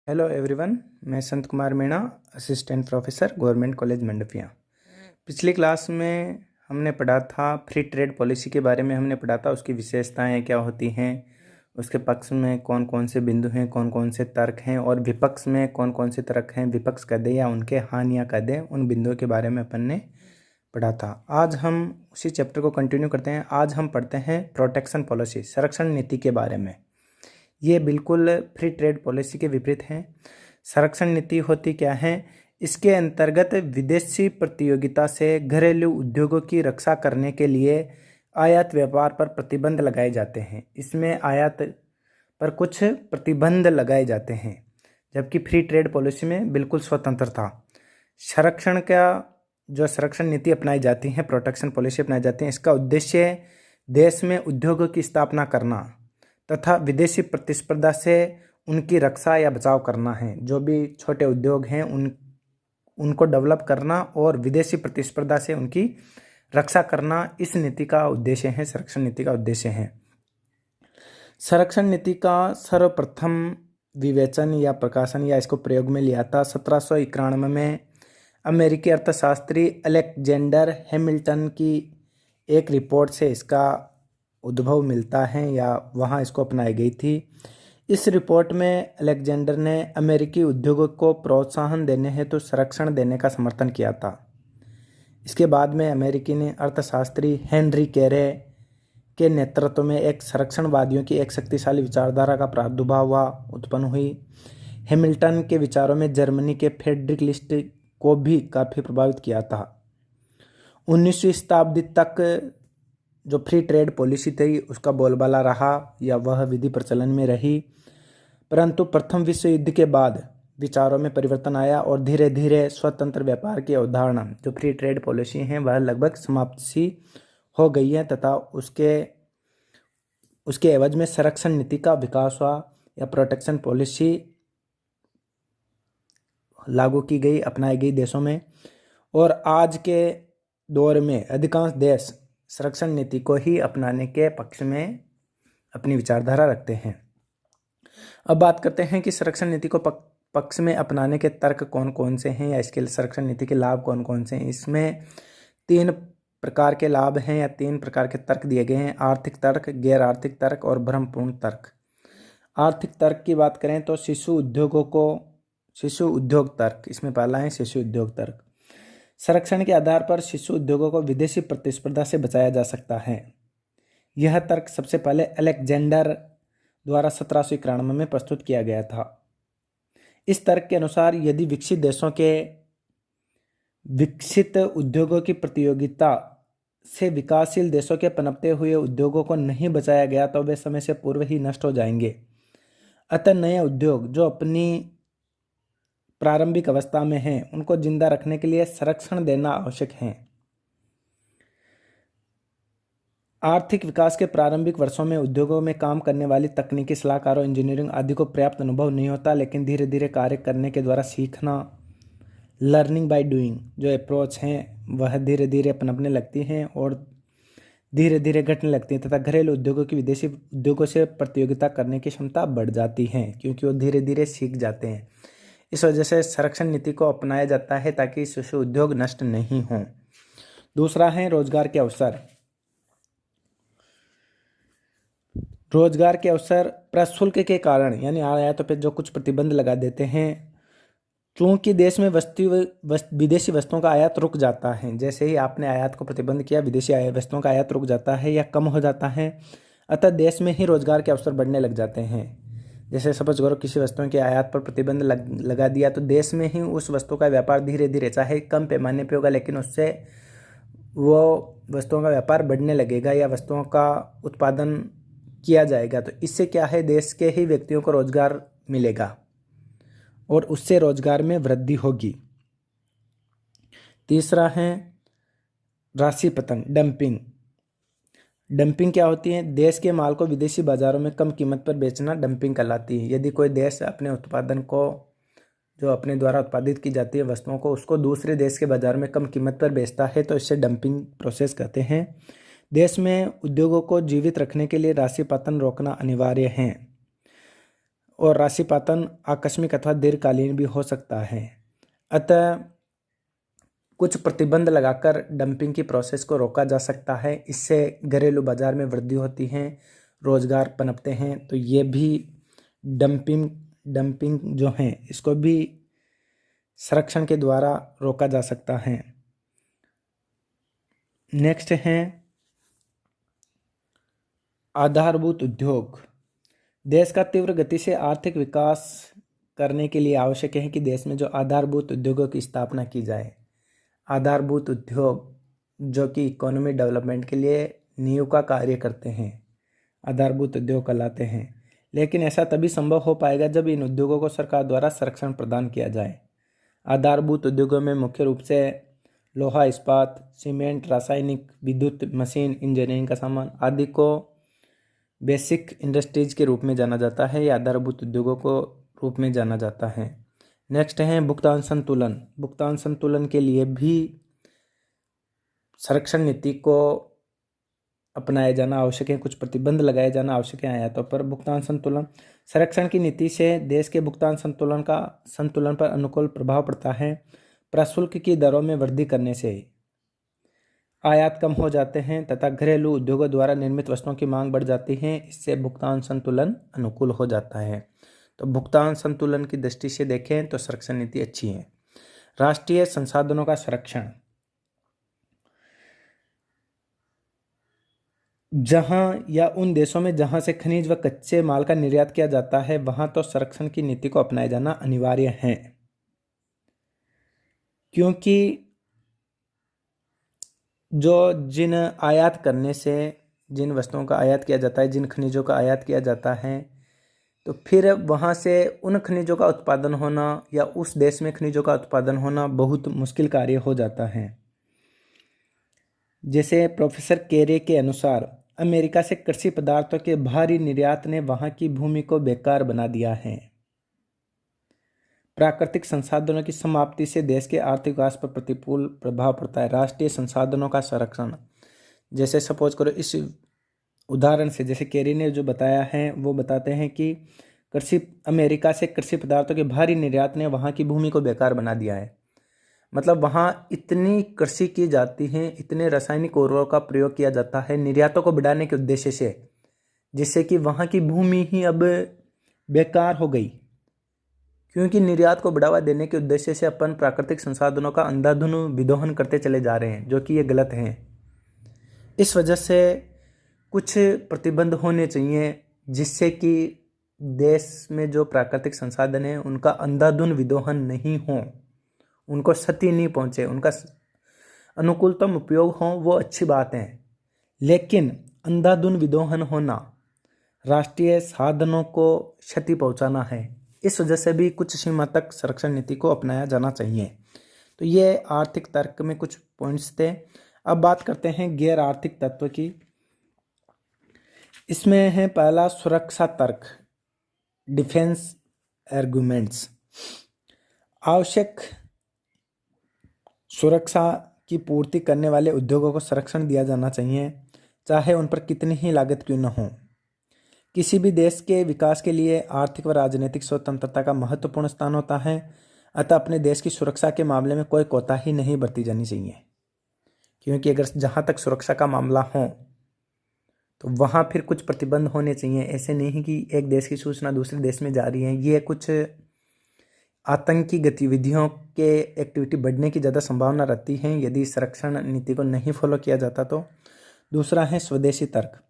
Hello everyone. मैं Sant Kumar Meena, assistant professor, government college Mandapiya. पिछली class में हमने पढ़ा था फ्री ट्रेड पॉलिसी के बारे में। हमने पढ़ा था उसकी विशेषताएं क्या होती हैं, उसके पक्ष में कौन कौन से बिंदु हैं, कौन कौन से तर्क हैं, और विपक्ष में कौन कौन से तर्क हैं, विपक्ष कह दे या उनके हानि या कह दे, उन बिंदुओं के बारे में अपन ने पढ़ा था। आज हम उसी चैप्टर को कंटिन्यू करते हैं। आज हम पढ़ते हैं प्रोटेक्शन पॉलिसी, संरक्षण नीति के बारे में। ये बिल्कुल फ्री ट्रेड पॉलिसी के विपरीत है। संरक्षण नीति होती क्या है? इसके अंतर्गत विदेशी प्रतियोगिता से घरेलू उद्योगों की रक्षा करने के लिए आयात व्यापार पर प्रतिबंध लगाए जाते हैं। इसमें आयात पर कुछ प्रतिबंध लगाए जाते हैं, जबकि फ्री ट्रेड पॉलिसी में बिल्कुल स्वतंत्र था। संरक्षण का जो संरक्षण नीति अपनाई जाती है, प्रोटेक्शन पॉलिसी अपनाई जाती है, इसका उद्देश्य देश में उद्योगों की स्थापना करना तथा विदेशी प्रतिस्पर्धा से उनकी रक्षा या बचाव करना है। जो भी छोटे उद्योग हैं उनको डेवलप करना और विदेशी प्रतिस्पर्धा से उनकी रक्षा करना, इस नीति का उद्देश्य है, संरक्षण नीति का उद्देश्य है। संरक्षण नीति का सर्वप्रथम विवेचन या प्रकाशन या इसको प्रयोग में लिया था 1791 में अमेरिकी अर्थशास्त्री अलेक्जेंडर हैमिल्टन की एक रिपोर्ट से इसका उद्भव मिलता है, या वहाँ इसको अपनाई गई थी। इस रिपोर्ट में अलेक्जेंडर ने अमेरिकी उद्योगों को प्रोत्साहन देने हेतु संरक्षण देने का समर्थन किया था। इसके बाद में अमेरिकी ने अर्थशास्त्री हेनरी कैरे के नेतृत्व में एक संरक्षणवादियों की एक शक्तिशाली विचारधारा का प्रादुर्भाव उत्पन्न हुई। हैमिल्टन के विचारों में जर्मनी के फ्रेडरिक लिस्ट को भी काफ़ी प्रभावित किया था। 19वीं शताब्दी तक जो फ्री ट्रेड पॉलिसी थी उसका बोलबाला रहा, या वह विधि प्रचलन में रही, परंतु प्रथम विश्व युद्ध के बाद विचारों में परिवर्तन आया और धीरे धीरे स्वतंत्र व्यापार की अवधारणा, जो फ्री ट्रेड पॉलिसी है, वह लगभग समाप्त सी हो गई है तथा उसके एवज में संरक्षण नीति का विकास हुआ या प्रोटेक्शन पॉलिसी लागू की गई, अपनाई गई देशों में। और आज के दौर में अधिकांश देश संरक्षण नीति को ही अपनाने के पक्ष में अपनी विचारधारा रखते हैं। अब बात करते हैं कि संरक्षण नीति को पक्ष में अपनाने के तर्क कौन कौन से हैं, या इसके संरक्षण नीति के लाभ कौन कौन से हैं। इसमें 3 प्रकार के लाभ हैं या 3 प्रकार के तर्क दिए गए हैं: आर्थिक तर्क, गैर आर्थिक तर्क और भ्रमपूर्ण तर्क। आर्थिक तर्क की बात करें तो शिशु उद्योग तर्क, इसमें पहला है शिशु उद्योग तर्क। संरक्षण के आधार पर शिशु उद्योगों को विदेशी प्रतिस्पर्धा से बचाया जा सकता है। यह तर्क सबसे पहले अलेक्जेंडर द्वारा 1791 में प्रस्तुत किया गया था। इस तर्क के अनुसार यदि विकसित देशों के विकसित उद्योगों की प्रतियोगिता से विकासशील देशों के पनपते हुए उद्योगों को नहीं बचाया गया तो वे समय से पूर्व ही नष्ट हो जाएंगे। अतः नए उद्योग जो अपनी प्रारंभिक अवस्था में हैं, उनको जिंदा रखने के लिए संरक्षण देना आवश्यक है। आर्थिक विकास के प्रारंभिक वर्षों में उद्योगों में काम करने वाली तकनीकी सलाहकारों, इंजीनियरिंग आदि को पर्याप्त अनुभव नहीं होता, लेकिन धीरे धीरे कार्य करने के द्वारा सीखना, लर्निंग बाय डूइंग जो अप्रोच हैं, वह धीरे धीरे पनपने लगती हैं और धीरे धीरे घटने लगती हैं तथा घरेलू उद्योगों की विदेशी उद्योगों से प्रतियोगिता करने की क्षमता बढ़ जाती है, क्योंकि वो धीरे धीरे सीख जाते हैं। इस वजह से संरक्षण नीति को अपनाया जाता है ताकि शिशु उद्योग नष्ट नहीं हों। दूसरा है रोजगार के अवसर। रोजगार के अवसर प्रशुल्क के कारण, यानी आयातों पर जो कुछ प्रतिबंध लगा देते हैं, चूंकि देश में विदेशी वस्तुओं का आयात रुक जाता है। जैसे ही आपने आयात को प्रतिबंध किया, विदेशी वस्तुओं का आयात रुक जाता है या कम हो जाता है, अतः देश में ही रोजगार के अवसर बढ़ने लग जाते हैं। जैसे सपोज करो किसी वस्तुओं के आयात पर प्रतिबंध लगा दिया तो देश में ही उस वस्तु का व्यापार धीरे धीरे, चाहे कम पैमाने पे होगा, लेकिन उससे वो वस्तुओं का व्यापार बढ़ने लगेगा या वस्तुओं का उत्पादन किया जाएगा। तो इससे क्या है, देश के ही व्यक्तियों को रोजगार मिलेगा और उससे रोजगार में वृद्धि होगी। तीसरा है राशि पतन, डंपिंग। डंपिंग क्या होती है? देश के माल को विदेशी बाजारों में कम कीमत पर बेचना डंपिंग कहलाती है। यदि कोई देश अपने उत्पादन को, जो अपने द्वारा उत्पादित की जाती है वस्तुओं को, उसको दूसरे देश के बाजार में कम कीमत पर बेचता है तो इससे डंपिंग प्रोसेस कहते हैं। देश में उद्योगों को जीवित रखने के लिए राशि पतन रोकना अनिवार्य है। और राशिपातन आकस्मिक अथवा दीर्घकालीन भी हो सकता है। अतः कुछ प्रतिबंध लगाकर डंपिंग की प्रोसेस को रोका जा सकता है। इससे घरेलू बाजार में वृद्धि होती है, रोजगार पनपते हैं। तो ये भी डंपिंग जो है इसको भी संरक्षण के द्वारा रोका जा सकता है। नेक्स्ट है आधारभूत उद्योग। देश का तीव्र गति से आर्थिक विकास करने के लिए आवश्यक है कि देश में जो आधारभूत उद्योगों की स्थापना की जाए। आधारभूत उद्योग जो कि इकोनॉमी डेवलपमेंट के लिए नींव का कार्य करते हैं, आधारभूत उद्योग कहलाते हैं। लेकिन ऐसा तभी संभव हो पाएगा जब इन उद्योगों को सरकार द्वारा संरक्षण प्रदान किया जाए। आधारभूत उद्योगों में मुख्य रूप से लोहा, इस्पात, सीमेंट, रासायनिक, विद्युत, मशीन, इंजीनियरिंग का सामान आदि को बेसिक इंडस्ट्रीज के रूप में जाना जाता है या आधारभूत उद्योगों को रूप में जाना जाता है। नेक्स्ट है भुगतान संतुलन। भुगतान संतुलन के लिए भी संरक्षण नीति को अपनाया जाना आवश्यक है, कुछ प्रतिबंध लगाए जाना आवश्यक है आयातों पर। भुगतान संतुलन, संरक्षण की नीति से देश के भुगतान संतुलन पर अनुकूल प्रभाव पड़ता है। प्रशुल्क की दरों में वृद्धि करने से आयात कम हो जाते हैं तथा घरेलू उद्योगों द्वारा निर्मित वस्तुओं की मांग बढ़ जाती है। इससे भुगतान संतुलन अनुकूल हो जाता है। तो भुगतान संतुलन की दृष्टि से देखें तो संरक्षण नीति अच्छी है। राष्ट्रीय संसाधनों का संरक्षण, जहां या उन देशों में जहां से खनिज व कच्चे माल का निर्यात किया जाता है वहां तो संरक्षण की नीति को अपनाया जाना अनिवार्य है, क्योंकि जिन आयात करने से जिन वस्तुओं का आयात किया जाता है, जिन खनिजों का आयात किया जाता है, तो फिर वहाँ से उन खनिजों का उत्पादन होना या उस देश में खनिजों का उत्पादन होना बहुत मुश्किल कार्य हो जाता है। जैसे प्रोफेसर केरे के अनुसार अमेरिका से कृषि पदार्थों के भारी निर्यात ने वहाँ की भूमि को बेकार बना दिया है। प्राकृतिक संसाधनों की समाप्ति से देश के आर्थिक विकास पर प्रतिकूल प्रभाव पड़ता है। राष्ट्रीय संसाधनों का संरक्षण, जैसे सपोज करो इस उदाहरण से, जैसे केरी ने जो बताया है वो बताते हैं कि अमेरिका से कृषि पदार्थों के भारी निर्यात ने वहाँ की भूमि को बेकार बना दिया है। मतलब वहाँ इतनी कृषि की जाती है, इतने रासायनिक उर्वरकों का प्रयोग किया जाता है निर्यातों को बढ़ाने के उद्देश्य से, जिससे कि वहाँ की भूमि ही अब बेकार हो गई। क्योंकि निर्यात को बढ़ावा देने के उद्देश्य से अपन प्राकृतिक संसाधनों का अंधाधुंध विदोहन करते चले जा रहे हैं, जो कि ये गलत है। इस वजह से कुछ प्रतिबंध होने चाहिए जिससे कि देश में जो प्राकृतिक संसाधन है उनका अंधाधुंध विदोहन नहीं हो, उनको क्षति नहीं पहुंचे, उनका अनुकूलतम उपयोग हो, वो अच्छी बात है। लेकिन अंधाधुंध विदोहन होना राष्ट्रीय साधनों को क्षति पहुंचाना है। इस वजह से भी कुछ सीमा तक संरक्षण नीति को अपनाया जाना चाहिए। तो ये आर्थिक तर्क में कुछ पॉइंट्स थे। अब बात करते हैं गैर आर्थिक तत्व की। इसमें है पहला सुरक्षा तर्क, डिफेंस आर्गुमेंट्स। आवश्यक सुरक्षा की पूर्ति करने वाले उद्योगों को संरक्षण दिया जाना चाहिए, चाहे उन पर कितनी ही लागत क्यों न हो। किसी भी देश के विकास के लिए आर्थिक व राजनीतिक स्वतंत्रता का महत्वपूर्ण स्थान होता है। अतः अपने देश की सुरक्षा के मामले में कोई कोताही नहीं बरती जानी चाहिए, क्योंकि अगर जहाँ तक सुरक्षा का मामला हो तो वहाँ फिर कुछ प्रतिबंध होने चाहिए। ऐसे नहीं कि एक देश की सूचना दूसरे देश में जा रही है, ये कुछ आतंकी गतिविधियों के एक्टिविटी बढ़ने की ज़्यादा संभावना रहती है यदि संरक्षण नीति को नहीं फॉलो किया जाता तो। दूसरा है स्वदेशी तर्क।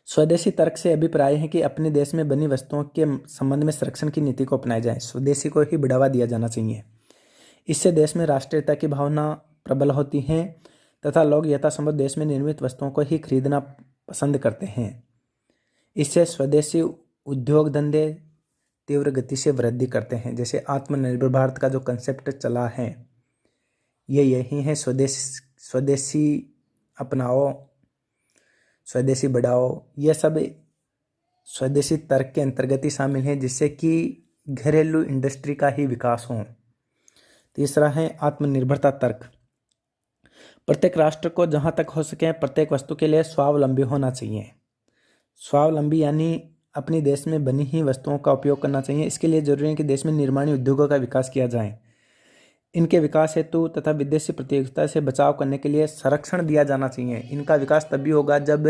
स्वदेशी तर्क से अभिप्राय है कि अपने देश में बनी वस्तुओं के संबंध में संरक्षण की नीति को अपनाया जाए, स्वदेशी को ही बढ़ावा दिया जाना चाहिए। इससे देश में राष्ट्रीयता की भावना प्रबल होती है तथा लोग यथासंभव देश में निर्मित वस्तुओं को ही खरीदना पसंद करते हैं। इससे स्वदेशी उद्योग धंधे तीव्र गति से वृद्धि करते हैं। जैसे आत्मनिर्भर भारत का जो कंसेप्ट चला है ये यही है, स्वदेशी अपनाओ, स्वदेशी बढ़ाओ, यह सब स्वदेशी तर्क के अंतर्गत ही शामिल है, जिससे कि घरेलू इंडस्ट्री का ही विकास हो। तीसरा है आत्मनिर्भरता तर्क। प्रत्येक राष्ट्र को जहाँ तक हो सके प्रत्येक वस्तु के लिए स्वावलंबी होना चाहिए। स्वावलंबी यानी अपनी देश में बनी ही वस्तुओं का उपयोग करना चाहिए। इसके लिए जरूरी है कि देश में निर्माणी उद्योगों का विकास किया जाए। इनके विकास हेतु तथा विदेशी प्रतियोगिता से बचाव करने के लिए संरक्षण दिया जाना चाहिए। इनका विकास तभी होगा जब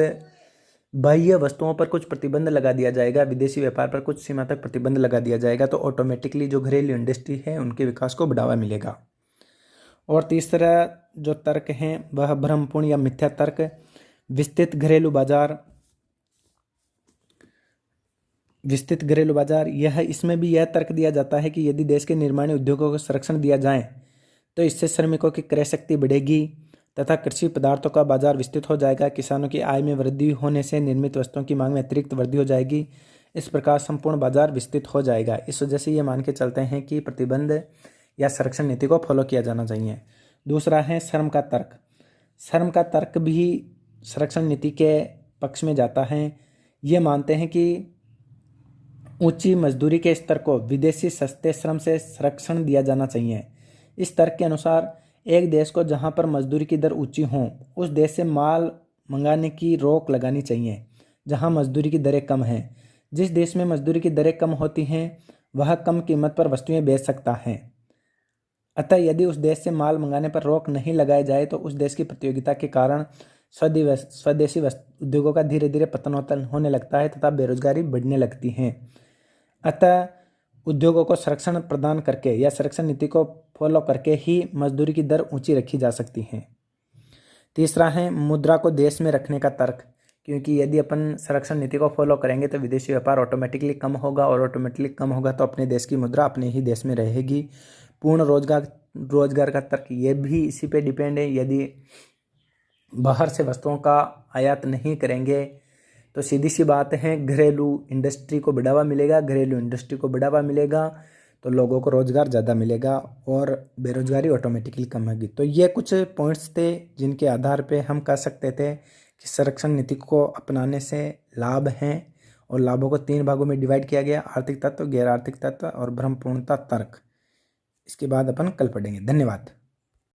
बाह्य वस्तुओं पर कुछ प्रतिबंध लगा दिया जाएगा, विदेशी व्यापार पर कुछ सीमा तक प्रतिबंध लगा दिया जाएगा, तो ऑटोमेटिकली जो घरेलू इंडस्ट्री है उनके विकास को बढ़ावा मिलेगा। और तीसरा जो तर्क है वह भ्रमपूर्ण या मिथ्या तर्क। विस्तृत घरेलू बाजार यह इसमें भी यह तर्क दिया जाता है कि यदि देश के निर्माणी उद्योगों को संरक्षण दिया जाए तो इससे श्रमिकों की क्रय शक्ति बढ़ेगी तथा कृषि पदार्थों का बाजार विस्तृत हो जाएगा। किसानों की आय में वृद्धि होने से निर्मित वस्तुओं की मांग में अतिरिक्त वृद्धि हो जाएगी। इस प्रकार संपूर्ण बाजार विस्तृत हो जाएगा। इस वजह से ये मान के चलते हैं कि प्रतिबंध या संरक्षण नीति को फॉलो किया जाना चाहिए। दूसरा है श्रम का तर्क। श्रम का तर्क भी संरक्षण नीति के पक्ष में जाता है। ये मानते हैं कि ऊंची मजदूरी के स्तर को विदेशी सस्ते श्रम से संरक्षण दिया जाना चाहिए। इस तर्क के अनुसार एक देश को जहां पर मजदूरी की दर ऊंची हो उस देश से माल मंगाने की रोक लगानी चाहिए जहां मजदूरी की दरें कम हैं। जिस देश में मजदूरी की दरें कम होती हैं वह कम कीमत पर वस्तुएं बेच सकता है। अतः यदि उस देश से माल मंगाने पर रोक नहीं लगाई जाए तो उस देश की प्रतियोगिता के कारण स्वदेशी उद्योगों का धीरे धीरे पतन होने लगता है तथा बेरोजगारी बढ़ने लगती है। अतः उद्योगों को संरक्षण प्रदान करके या संरक्षण नीति को फॉलो करके ही मजदूरी की दर ऊंची रखी जा सकती है। तीसरा है मुद्रा को देश में रखने का तर्क। क्योंकि यदि अपन संरक्षण नीति को फॉलो करेंगे तो विदेशी व्यापार ऑटोमेटिकली कम होगा और ऑटोमेटिकली कम होगा तो अपने देश की मुद्रा अपने ही देश में रहेगी। पूर्ण रोजगार का तर्क ये भी इसी पे डिपेंड है। यदि बाहर से वस्तुओं का आयात नहीं करेंगे तो सीधी सी बात है घरेलू इंडस्ट्री को बढ़ावा मिलेगा। घरेलू इंडस्ट्री को बढ़ावा मिलेगा तो लोगों को रोजगार ज़्यादा मिलेगा और बेरोजगारी ऑटोमेटिकली कम होगी। तो ये कुछ पॉइंट्स थे जिनके आधार पे हम कह सकते थे कि संरक्षण नीति को अपनाने से लाभ हैं और लाभों को 3 भागों में डिवाइड किया गया: आर्थिक तत्व, गैर आर्थिक तत्व और भ्रमपूर्णता तर्क। इसके बाद अपन कल पढ़ेंगे। धन्यवाद।